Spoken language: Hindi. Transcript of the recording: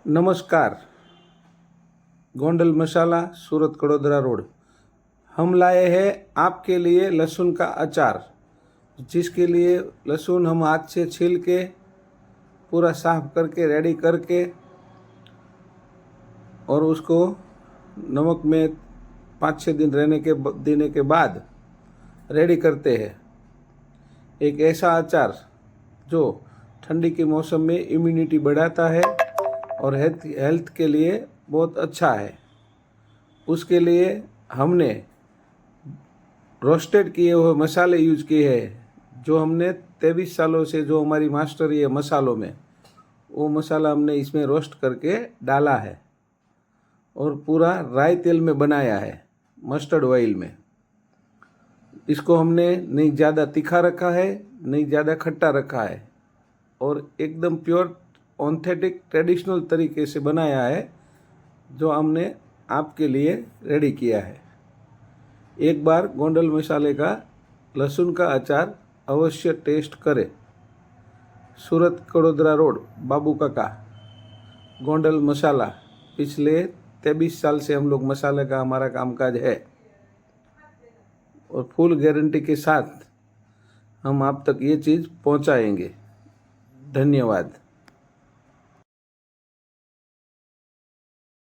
नमस्कार। गोंडल मसाला, सूरत कड़ोदरा रोड। हम लाए हैं आपके लिए लहसुन का अचार, जिसके लिए लहसुन हम हाथ से छील के पूरा साफ करके रेडी करके और उसको नमक में 5-6 दिन देने के बाद रेडी करते हैं। एक ऐसा अचार जो ठंडी के मौसम में इम्यूनिटी बढ़ाता है और हेल्थ के लिए बहुत अच्छा है। उसके लिए हमने रोस्टेड किए हुए मसाले यूज किए हैं, जो हमने 23 सालों से जो हमारी मास्टरी है मसालों में, वो मसाला हमने इसमें रोस्ट करके डाला है और पूरा राई तेल में बनाया है, मस्टर्ड ऑयल में। इसको हमने नहीं ज़्यादा तीखा रखा है, नहीं ज़्यादा खट्टा रखा है और एकदम प्योर ऑथेंटिक ट्रेडिशनल तरीके से बनाया है, जो हमने आपके लिए रेडी किया है। एक बार गोंडल मसाले का लहसुन का अचार अवश्य टेस्ट करें। सूरत कड़ोदरा रोड, बाबू काका, गोंडल मसाला। पिछले 23 साल से हम लोग मसाले का हमारा कामकाज है और फुल गारंटी के साथ हम आप तक ये चीज़ पहुंचाएंगे। धन्यवाद।